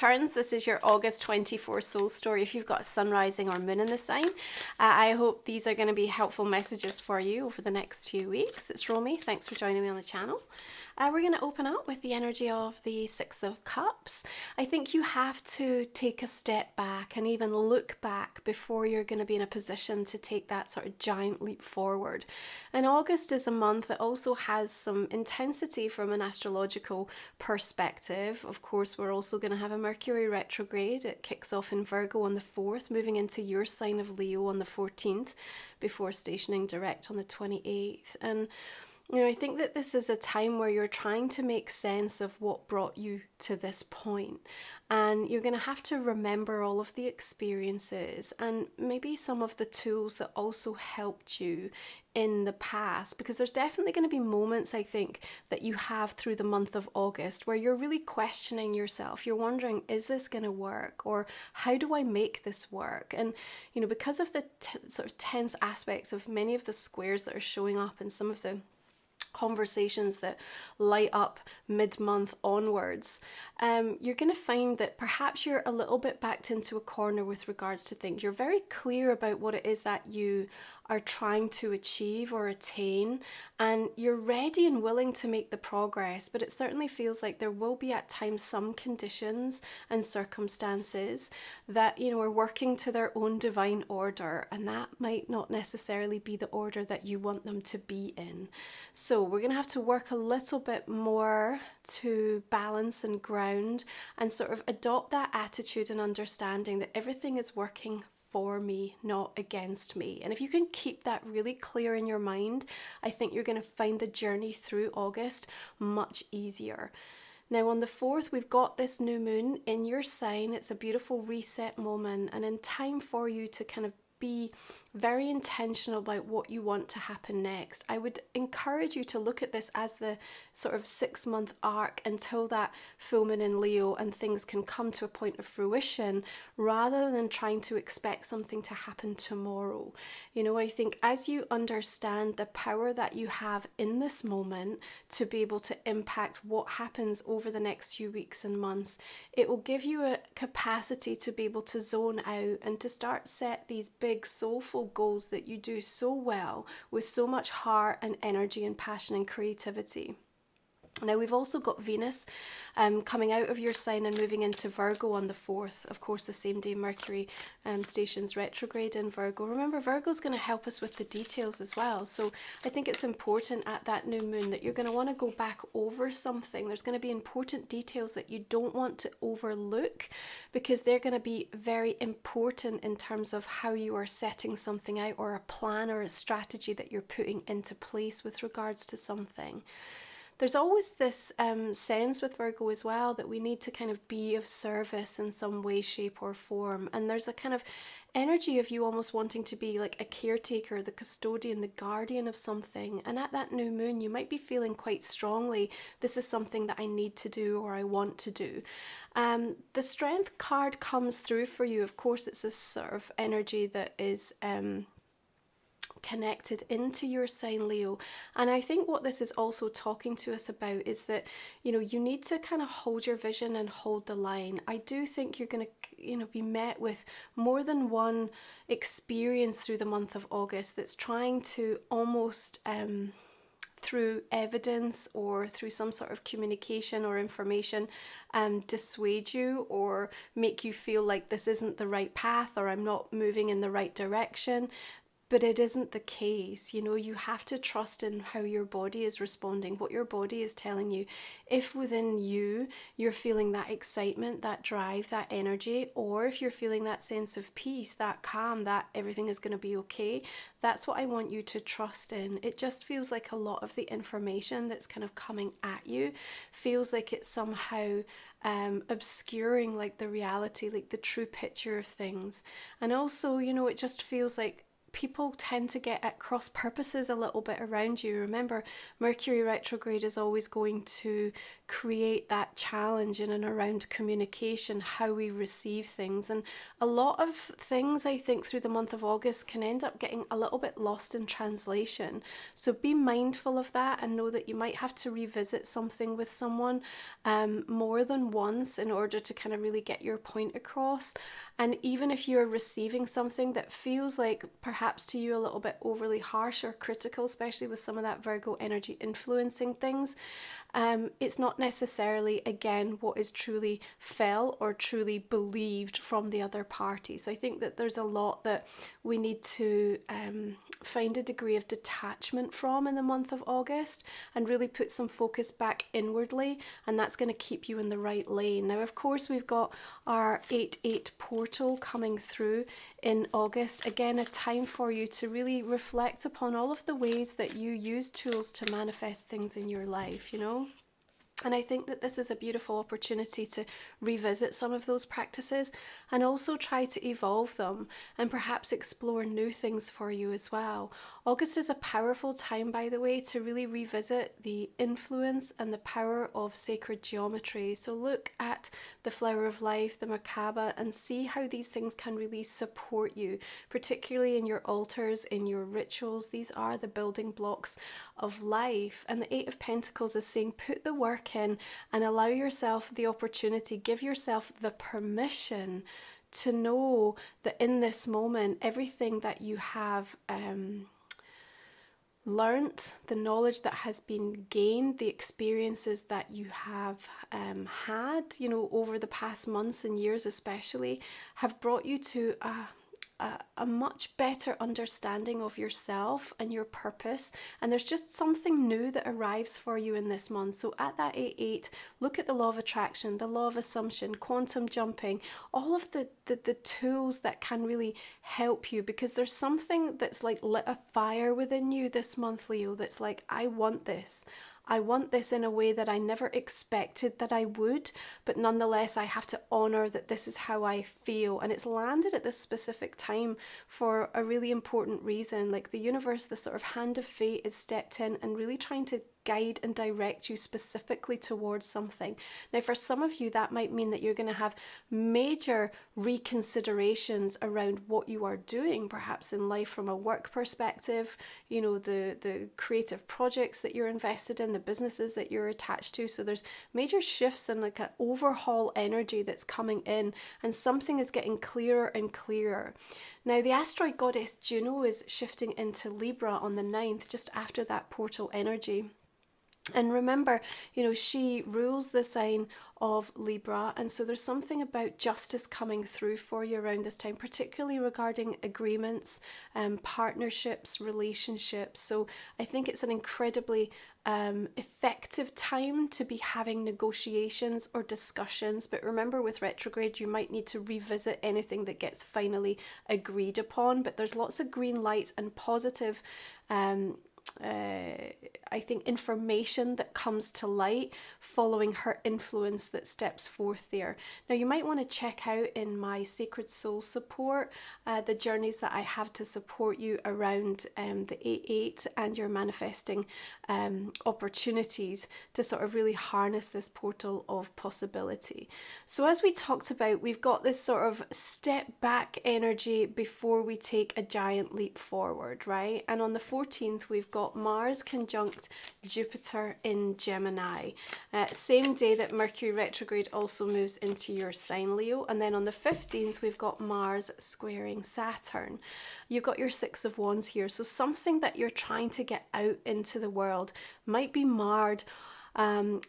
returns, this is your August 24 soul story if you've got a sun, rising or moon in the sign. I hope these are going to be helpful messages for you over the next few weeks. It's Romy. Thanks for joining me on the channel. We're going to open up with the energy of the Six of Cups. I think you have to take a step back and even look back before you're going to be in a position to take that sort of giant leap forward. And August is a month that also has some intensity from an astrological perspective. Of course, we're also going to have a Mercury retrograde. It kicks off in Virgo on the 4th, moving into your sign of Leo on the 14th, before stationing direct on the 28th. And I think that this is a time where you're trying to make sense of what brought you to this point. And you're going to have to remember all of the experiences and maybe some of the tools that also helped you in the past. Because there's definitely going to be moments, I think, that you have through the month of August where you're really questioning yourself. You're wondering, is this going to work? Or how do I make this work? And, because of the sort of tense aspects of many of the squares that are showing up and some of the conversations that light up mid-month onwards, you're going to find that perhaps you're a little bit backed into a corner with regards to things. You're very clear about what it is that you are trying to achieve or attain, and you're ready and willing to make the progress, but it certainly feels like there will be at times some conditions and circumstances that are working to their own divine order, and that might not necessarily be the order that you want them to be in. So we're going to have to work a little bit more to balance and ground and sort of adopt that attitude and understanding that everything is working for me, not against me. And if you can keep that really clear in your mind, I think you're going to find the journey through August much easier. Now on the 4th, we've got this new moon in your sign. It's a beautiful reset moment, and in time for you to kind of be very intentional about what you want to happen next. I would encourage you to look at this as the sort of 6-month arc until that full moon in Leo and things can come to a point of fruition, rather than trying to expect something to happen tomorrow. I think as you understand the power that you have in this moment to be able to impact what happens over the next few weeks and months, it will give you a capacity to be able to zone out and to start set these big soulful goals that you do so well with so much heart and energy and passion and creativity. Now we've also got Venus coming out of your sign and moving into Virgo on the 4th. Of course, the same day Mercury stations retrograde in Virgo. Remember, Virgo's going to help us with the details as well. So I think it's important at that new moon that you're going to want to go back over something. There's going to be important details that you don't want to overlook, because they're going to be very important in terms of how you are setting something out, or a plan or a strategy that you're putting into place with regards to something. There's always this sense with Virgo as well that we need to kind of be of service in some way, shape or form. And there's a kind of energy of you almost wanting to be like a caretaker, the custodian, the guardian of something. And at that new moon, you might be feeling quite strongly, this is something that I need to do or I want to do. The Strength card comes through for you. Of course, it's this sort of energy that is connected into your sign Leo, and I think what this is also talking to us about is that you need to kind of hold your vision and hold the line. I do think you're going to be met with more than one experience through the month of August that's trying to almost through evidence or through some sort of communication or information dissuade you or make you feel like this isn't the right path or I'm not moving in the right direction. But it isn't the case. You have to trust in how your body is responding, what your body is telling you. If within you're feeling that excitement, that drive, that energy, or if you're feeling that sense of peace, that calm, that everything is going to be okay, that's what I want you to trust in. It just feels like a lot of the information that's kind of coming at you feels like it's somehow obscuring like the reality, like the true picture of things. And also, it just feels like people tend to get at cross purposes a little bit around you. Remember, Mercury retrograde is always going to create that challenge in and around communication, how we receive things. And a lot of things, I think, through the month of August can end up getting a little bit lost in translation. So be mindful of that and know that you might have to revisit something with someone more than once in order to kind of really get your point across. And even if you're receiving something that feels like perhaps to you a little bit overly harsh or critical, especially with some of that Virgo energy influencing things, it's not necessarily, again, what is truly felt or truly believed from the other party. So I think that there's a lot that we need to find a degree of detachment from in the month of August and really put some focus back inwardly, and that's going to keep you in the right lane. Now, of course, we've got our 8/8 portal coming through in August. Again, a time for you to really reflect upon all of the ways that you use tools to manifest things in your life, you know. And I think that this is a beautiful opportunity to revisit some of those practices and also try to evolve them and perhaps explore new things for you as well. August is a powerful time, by the way, to really revisit the influence and the power of sacred geometry. So look at the Flower of Life, the Merkaba, and see how these things can really support you, particularly in your altars, in your rituals. These are the building blocks of life. And the Eight of Pentacles is saying put the work in and allow yourself the opportunity, give yourself the permission to know that in this moment, everything that you have learnt, the knowledge that has been gained, the experiences that you have had, you know, over the past months and years especially, have brought you to a much better understanding of yourself and your purpose, and there's just something new that arrives for you in this month. So at that 8/8, look at the law of attraction, the law of assumption, quantum jumping, all of the tools that can really help you, because there's something that's like lit a fire within you this month, Leo, that's like, I want this. I want this in a way that I never expected that I would, but nonetheless, I have to honor that this is how I feel. And it's landed at this specific time for a really important reason. Like the universe, the sort of hand of fate is stepped in and really trying to guide and direct you specifically towards something. Now, for some of you, that might mean that you're going to have major reconsiderations around what you are doing, perhaps in life from a work perspective, you know, the creative projects that you're invested in, the businesses that you're attached to. So there's major shifts and like an overhaul energy that's coming in, and something is getting clearer and clearer. Now, the asteroid goddess Juno is shifting into Libra on the 9th, just after that portal energy. And remember, you know, she rules the sign of Libra, and so there's something about justice coming through for you around this time, particularly regarding agreements, partnerships, relationships. So I think it's an incredibly effective time to be having negotiations or discussions. But remember, with retrograde, you might need to revisit anything that gets finally agreed upon. But there's lots of green lights and positive I think information that comes to light following her influence that steps forth there. Now, you might want to check out in my Sacred Soul support the journeys that I have to support you around the 8/8 and your manifesting opportunities to sort of really harness this portal of possibility. So as we talked about, we've got this sort of step back energy before we take a giant leap forward, right? And on the 14th, we've got Mars conjunct Jupiter in Gemini. Same day that Mercury retrograde also moves into your sign, Leo. And then on the 15th, we've got Mars squaring Saturn. You've got your Six of Wands here. So something that you're trying to get out into the world might be marred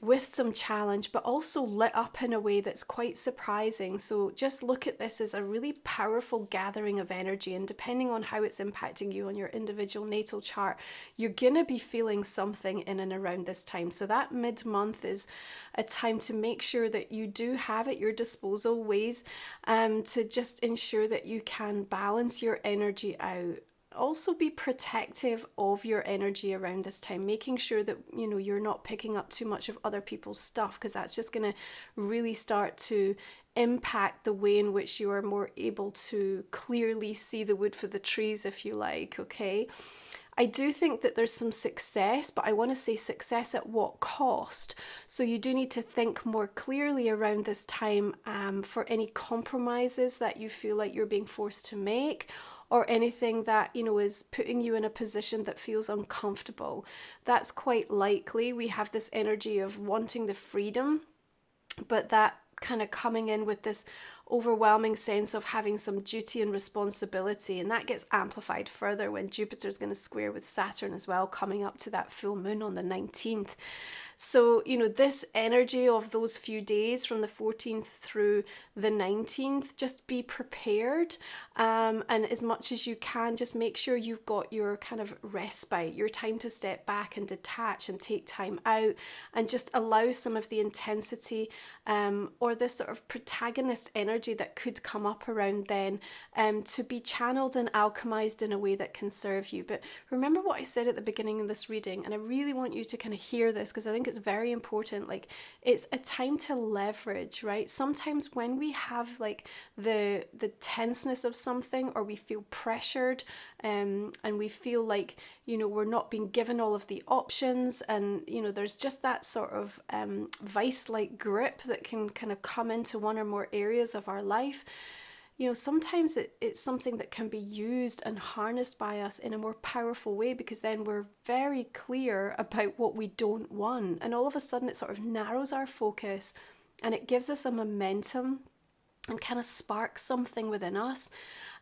with some challenge, but also lit up in a way that's quite surprising. So just look at this as a really powerful gathering of energy, and depending on how it's impacting you on your individual natal chart, you're gonna be feeling something in and around this time. So that mid-month is a time to make sure that you do have at your disposal ways to just ensure that you can balance your energy out also be protective of your energy around this time, making sure that, you know, you're not picking up too much of other people's stuff, because that's just going to really start to impact the way in which you are more able to clearly see the wood for the trees, if you like, okay? I do think that there's some success, but I want to say success at what cost? So you do need to think more clearly around this time for any compromises that you feel like you're being forced to make, or anything that, you know, is putting you in a position that feels uncomfortable. That's quite likely. We have this energy of wanting the freedom, but that kind of coming in with this overwhelming sense of having some duty and responsibility, and that gets amplified further when Jupiter's going to square with Saturn as well, coming up to that full moon on the 19th. So, you know, this energy of those few days from the 14th through the 19th, just be prepared. And as much as you can, just make sure you've got your kind of respite, your time to step back and detach and take time out, and just allow some of the intensity or this sort of protagonist energy that could come up around then to be channeled and alchemized in a way that can serve you. But remember what I said at the beginning of this reading, and I really want you to kind of hear this, because I think it's very important. Like, it's a time to leverage, right? Sometimes when we have like the tenseness of something, or we feel pressured and we feel like, you know, we're not being given all of the options, and, you know, there's just that sort of vice-like grip that can kind of come into one or more areas of our life. You know, sometimes it's something that can be used and harnessed by us in a more powerful way, because then we're very clear about what we don't want. And all of a sudden it sort of narrows our focus, and it gives us a momentum and kind of sparks something within us.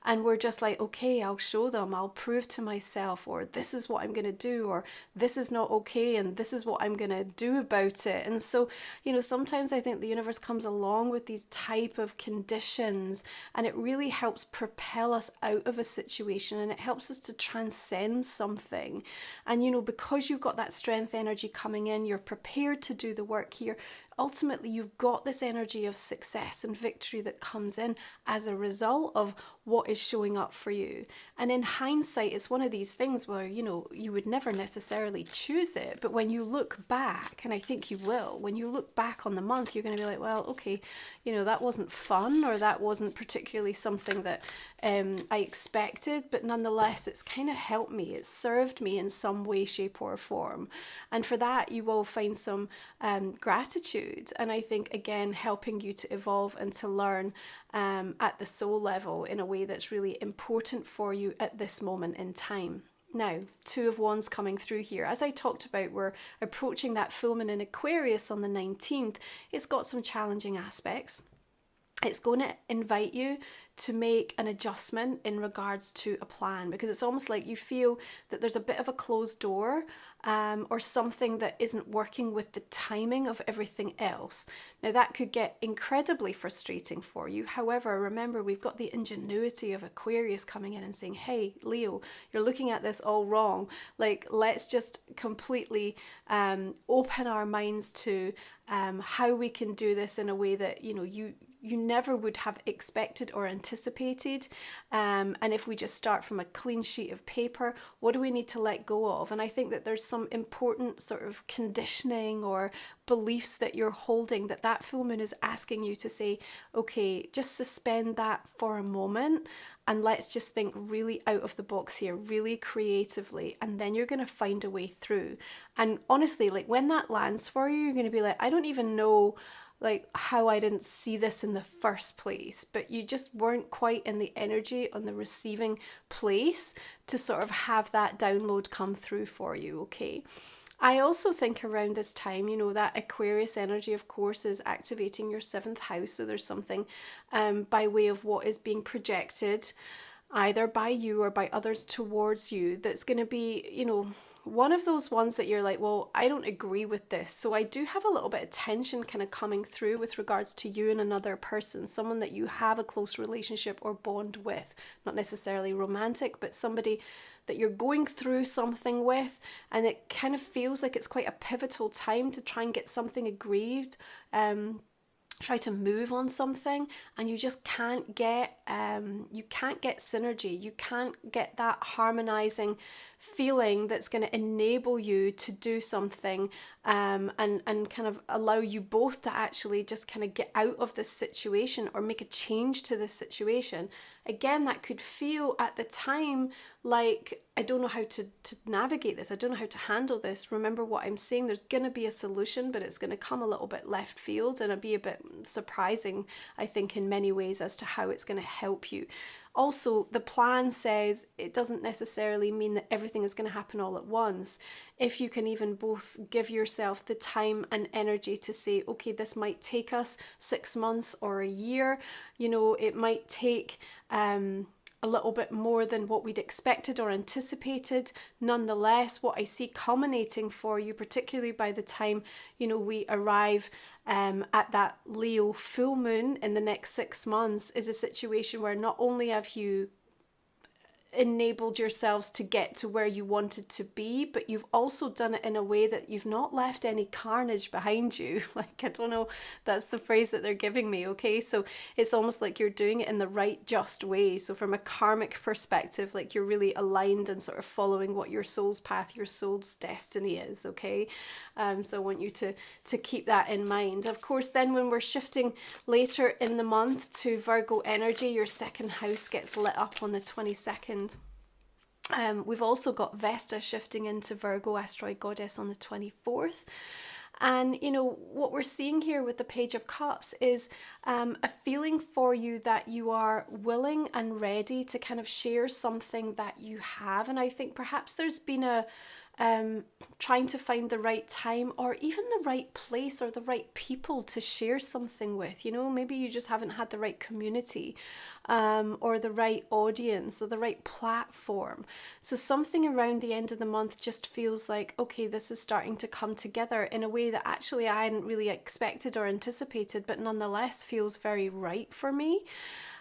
And we're just like, okay, I'll show them, I'll prove to myself, or this is what I'm going to do, or this is not okay, and this is what I'm going to do about it. And so, you know, sometimes I think the universe comes along with these type of conditions, and it really helps propel us out of a situation, and it helps us to transcend something. And, you know, because you've got that strength energy coming in, you're prepared to do the work here. Ultimately, you've got this energy of success and victory that comes in as a result of what is showing up for you. And in hindsight, it's one of these things where, you know, you would never necessarily choose it. But when you look back, and I think you will, when you look back on the month, you're going to be like, well, okay, you know, that wasn't fun, or that wasn't particularly something that I expected, but nonetheless, it's kind of helped me. It's served me in some way, shape, or form. And for that, you will find some gratitude. And I think, again, helping you to evolve and to learn at the soul level in a way that's really important for you at this moment in time. Now, Two of Wands coming through here. As I talked about, we're approaching that full moon in Aquarius on the 19th. It's got some challenging aspects. It's going to invite you to make an adjustment in regards to a plan, because it's almost like you feel that there's a bit of a closed door or something that isn't working with the timing of everything else. Now, that could get incredibly frustrating for you. However, remember, we've got the ingenuity of Aquarius coming in and saying, hey, Leo, you're looking at this all wrong. Like, let's just completely open our minds to how we can do this in a way that, you know, you never would have expected or anticipated. And if we just start from a clean sheet of paper, what do we need to let go of? And I think that there's some important sort of conditioning or beliefs that you're holding that full moon is asking you to say, okay, just suspend that for a moment, and let's just think really out of the box here, really creatively, and then you're going to find a way through. And honestly, like, when that lands for you, you're going to be like, I don't even know like how I didn't see this in the first place, but you just weren't quite in the energy on the receiving place to sort of have that download come through for you, okay? I also think around this time, you know, that Aquarius energy, of course, is activating your 7th house. So there's something by way of what is being projected either by you or by others towards you that's going to be, you know, one of those ones that you're like, well, I don't agree with this. So I do have a little bit of tension kind of coming through with regards to you and another person, someone that you have a close relationship or bond with, not necessarily romantic, but somebody that you're going through something with, and it kind of feels like it's quite a pivotal time to try and get something agreed try to move on something, and you just can't get synergy. You can't get that harmonizing feeling that's going to enable you to do something, and kind of allow you both to actually just kind of get out of this situation or make a change to this situation. Again, that could feel at the time like, I don't know how to navigate this. I don't know how to handle this. Remember what I'm saying, there's going to be a solution, but it's going to come a little bit left field, and it'll be a bit surprising, I think, in many ways as to how it's going to help you. Also, the plan says it doesn't necessarily mean that everything is going to happen all at once. If you can even both give yourself the time and energy to say, okay, this might take us 6 months or a year, you know, it might take a little bit more than what we'd expected or anticipated. Nonetheless, what I see culminating for you, particularly by the time, you know, we arrive at that Leo full moon in the next 6 months, is a situation where not only have you enabled yourselves to get to where you wanted to be, but you've also done it in a way that you've not left any carnage behind you. Like, I don't know, that's the phrase that they're giving me, okay? So it's almost like you're doing it in the right, just way. So from a karmic perspective, like, you're really aligned and sort of following what your soul's path, your soul's destiny is, okay? So I want you to keep that in mind. Of course, then when we're shifting later in the month to Virgo energy, your second house gets lit up on the 22nd. We've also got Vesta shifting into Virgo, asteroid goddess, on the 24th. And, you know, what we're seeing here with the Page of Cups is a feeling for you that you are willing and ready to kind of share something that you have. And I think perhaps there's been a trying to find the right time or even the right place or the right people to share something with. You know, maybe you just haven't had the right community or the right audience or the right platform. So something around the end of the month just feels like, okay, this is starting to come together in a way that actually I hadn't really expected or anticipated, but nonetheless feels very right for me.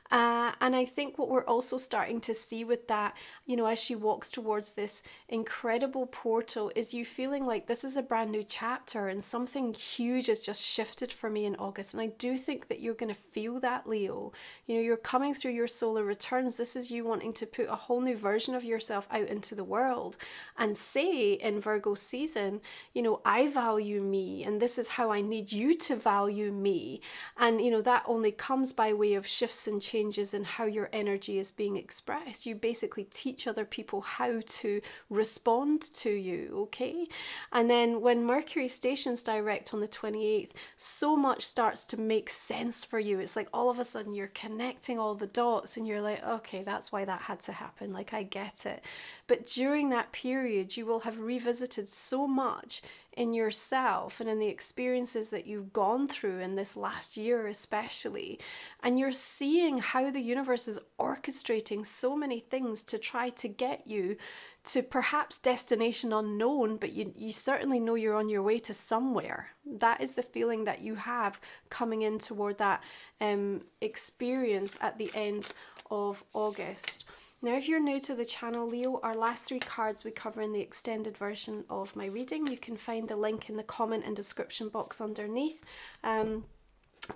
And I think what we're also starting to see with that, you know, as she walks towards this incredible portal, is you feeling like this is a brand new chapter and something huge has just shifted for me in August. And I do think that you're going to feel that, Leo. You know, you're coming through your solar returns. This is you wanting to put a whole new version of yourself out into the world and say in Virgo season, you know, I value me and this is how I need you to value me. And, you know, that only comes by way of shifts and changes in how your energy is being expressed. You basically teach other people how to respond to you, okay? And then when Mercury stations direct on the 28th, so much starts to make sense for you. It's like all of a sudden you're connecting all the dots and you're like, okay, that's why that had to happen. Like, I get it. But during that period, you will have revisited so much in yourself and in the experiences that you've gone through in this last year especially, and you're seeing how the universe is orchestrating so many things to try to get you to perhaps destination unknown, but you certainly know you're on your way to somewhere. That is the feeling that you have coming in toward that experience at the end of August. Now, if you're new to the channel, Leo, our last 3 cards we cover in the extended version of my reading. You can find the link in the comment and description box underneath.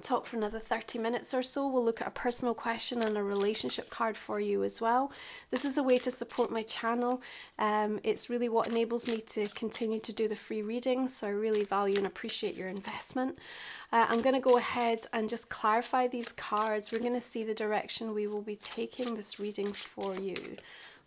Talk for another 30 minutes or so. We'll look at a personal question and a relationship card for you as well. This is a way to support my channel. It's really what enables me to continue to do the free readings, so I really value and appreciate your investment. I'm going to go ahead and just clarify these cards. We're going to see the direction we will be taking this reading for you.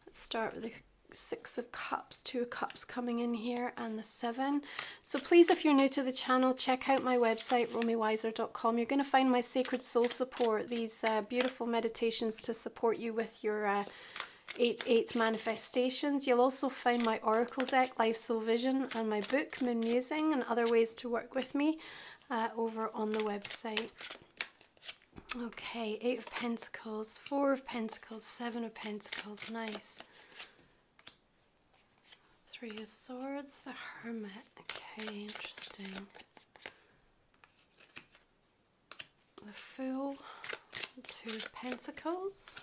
Let's start with the 6 of Cups, 2 of Cups coming in here, and the 7. So please, if you're new to the channel, check out my website, romywiser.com. You're going to find my Sacred Soul Support, these beautiful meditations to support you with your 8/8 manifestations. You'll also find my Oracle deck, Life Soul Vision, and my book, Musing, and other ways to work with me over on the website. Okay, 8 of Pentacles, 4 of Pentacles, 7 of Pentacles, nice. 3 of Swords, the Hermit, okay, interesting. The Fool, 2 of Pentacles.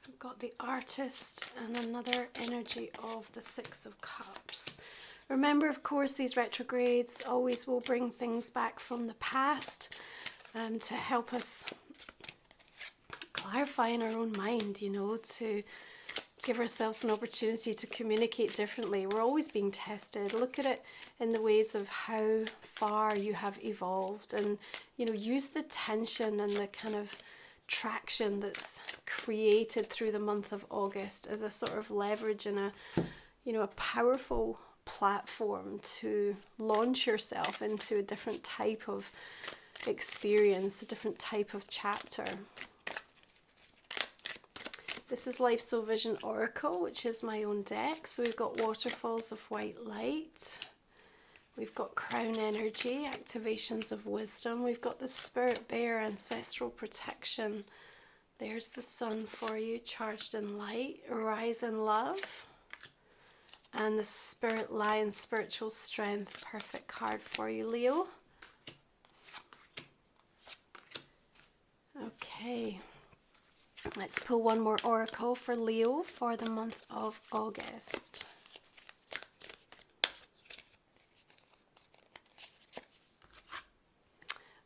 We've got the Artist and another energy of the 6 of Cups. Remember, of course, these retrogrades always will bring things back from the past to help us clarify in our own mind, you know, to give ourselves an opportunity to communicate differently. We're always being tested. Look at it in the ways of how far you have evolved, and, you know, use the tension and the kind of traction that's created through the month of August as a sort of leverage and a, you know, a powerful platform to launch yourself into a different type of experience, a different type of chapter. This is Life Soul Vision Oracle, which is my own deck. So we've got waterfalls of white light. We've got crown energy, activations of wisdom. We've got the spirit bear, ancestral protection. There's the sun for you, charged in light. Rise in love. And the spirit lion, spiritual strength, perfect card for you, Leo. Okay. Let's pull one more oracle for Leo for the month of August.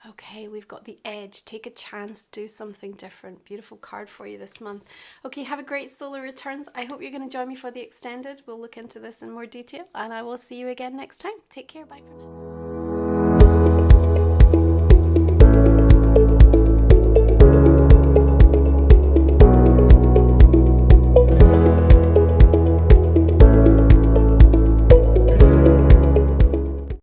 Okay, we've got the edge. Take a chance, do something different. Beautiful card for you this month. Okay, have a great solar returns. I hope you're going to join me for the extended. We'll look into this in more detail, and I will see you again next time. Take care. Bye for now.